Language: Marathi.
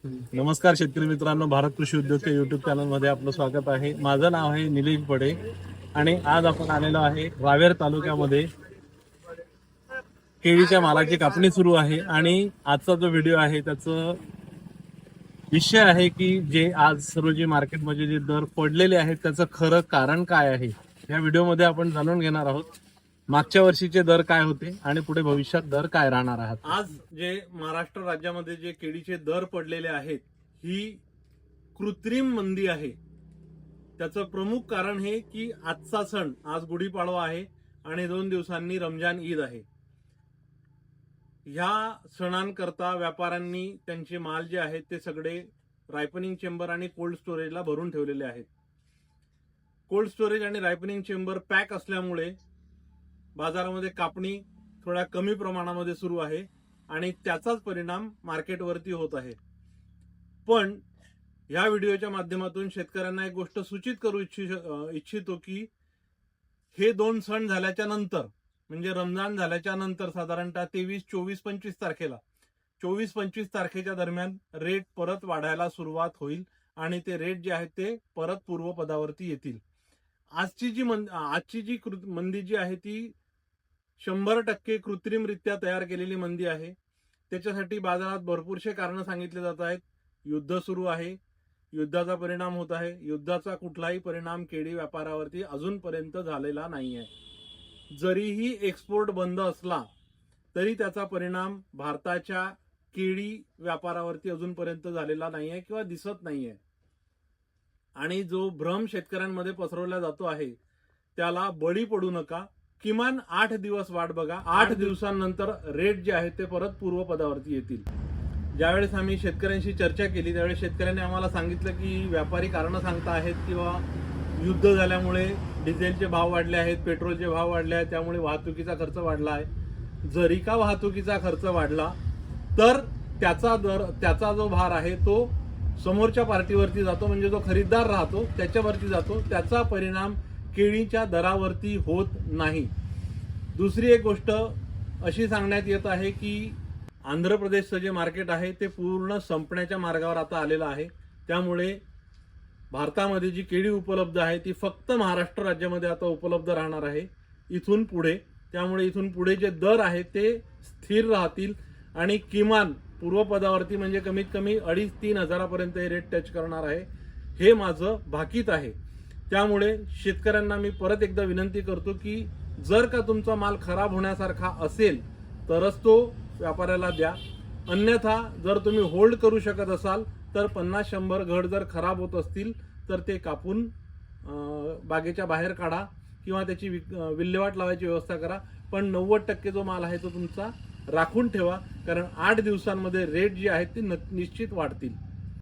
नमस्कार शेतकरी मित्रांनो, भारत कृषी उद्योग या युट्यूब चॅनलमध्ये आपलं स्वागत आहे। माझं नाव आहे निलेश बडे आणि आज आपण आलेलो आहे रावेर तालुक्यामध्ये। केळीच्या मालाची कापणी सुरू आहे आणि आजचा जो व्हिडिओ आहे त्याचं विषय आहे की जे आज रोजी मार्केटमध्ये जे दर पडलेले आहेत त्याचं खरं कारण काय आहे, या व्हिडिओमध्ये आपण जाणून घेणार आहोत। मागच्या वर्षीचे दर काय होते आणि पुढे भविष्यात दर काय राहणार आहेत। आज जे महाराष्ट्र राज्यामध्ये जे केळीचे दर पडलेले आहेत ही कृत्रिम मंदी आहे। त्याचं प्रमुख कारण हे की आजचा सण, आज गुढीपाडवा आहे आणि 2 दिवसांनी रमजान ईद आहे। ह्या सणांकरता व्यापाऱ्यांनी त्यांचे माल जे आहेत ते सगळे रायपनिंग चेंबर आणि कोल्ड स्टोरेजला भरून ठेवलेले आहेत। कोल्ड स्टोरेज आणि रायपनिंग चेंबर पॅक असल्यामुळे बाजारामध्ये कापणी थोड्या कमी प्रमाणामध्ये सुरू आहे आणि त्याचाच परिणाम मार्केटवरती होत आहे। पण या व्हिडिओच्या माध्यमातून शेतकऱ्यांना एक गोष्ट सूचित करू इच्छितो की हे 2 सण झाल्याच्या नंतर, म्हणजे रमजान झाल्याच्या नंतर साधारणतः 23, 24, 25 तारखेला 24-25 तारखेच्या दरम्यान रेट परत वाढायला सुरुवात होईल आणि ते रेट जे आहेत ते परत पूर्वपदावरती येतील। आजची जी मंदी जी आहे ती 100% कृत्रिमरित्या तयार केलेली मंदी आहे। त्याच्यासाठी बाजारात भरपूरशे कारण सांगितले जात आहेत। युद्ध सुरू आहे, युद्धाचा परिणाम होत आहे। युद्धाचा कुठलाही परिणाम केळी व्यापारावरती अजूनपर्यंत झालेला नाहीये। जरीही एक्सपोर्ट बंद असला तरी त्याचा परिणाम भारताच्या केळी व्यापारावरती अजूनपर्यंत झालेला नाहीये किंवा दिसत नाहीये। आणि जो भ्रम शेतकऱ्यांमध्ये पसरवला जातो आहे त्याला बळी पडू नका। किमान 8 दिवस वाट बघा। 8 दिवसांनंतर रेट जे आहेत ते परत पूर्वपदावरती येतील। ज्यावेळेस आम्ही शेतकऱ्यांशी चर्चा केली त्यावेळेस शेतकऱ्यांनी आम्हाला सांगितलं की व्यापारी कारण सांगता आहेत किंवा युद्ध झाल्यामुळे डिझेलचे भाव वाढले आहेत, पेट्रोलचे भाव वाढले आहेत, त्यामुळे वाहतुकीचा खर्च वाढला आहे। जरी का वाहतुकीचा खर्च वाढला तर त्याचा जो भार आहे तो समोरच्या पार्टीवरती जातो, म्हणजे जो खरीददार राहतो त्याच्यावरती जातो। त्याचा परिणाम केळीच्या दरावरती होत नाही। दुसरी एक गोष्ट अशी सांगण्यात येत आहे की आंध्र प्रदेशचं जे मार्केट आहे ते पूर्ण संपण्याच्या मार्गावर आता आलेलं आहे। त्यामुळे भारतामध्ये जी केळी उपलब्ध आहे ती फक्त महाराष्ट्र राज्यामध्ये आता उपलब्ध राहणार आहे इथून पुढे। त्यामुळे इथून पुढे जे दर आहेत ते स्थिर राहतील आणि किमान पूर्वपदावरती म्हणजे कमीत कमी 2,5-3 हजारापर्यंत हे रेट टच करणार आहे, हे माझं भाकीत आहे। त्यामुळे शेतकऱ्यांना मी परत एकदा विनंती करतो की जर का तुमचा माल खराब होण्यासारखा असेल तरच तो व्यापाऱ्याला द्या, अन्यथा जर तुम्ही होल्ड करू शकत असाल तर 50-100 घड जर खराब होत असतील तर ते कापून बागेच्या बाहेर काढा किंवा त्याची विल्हेवाट लावायची व्यवस्था करा। पण 90% जो माल आहे तो तुमचा राखून ठेवा, कारण 8 दिवसांमध्ये रेट जे आहेत ते निश्चित वाढतील।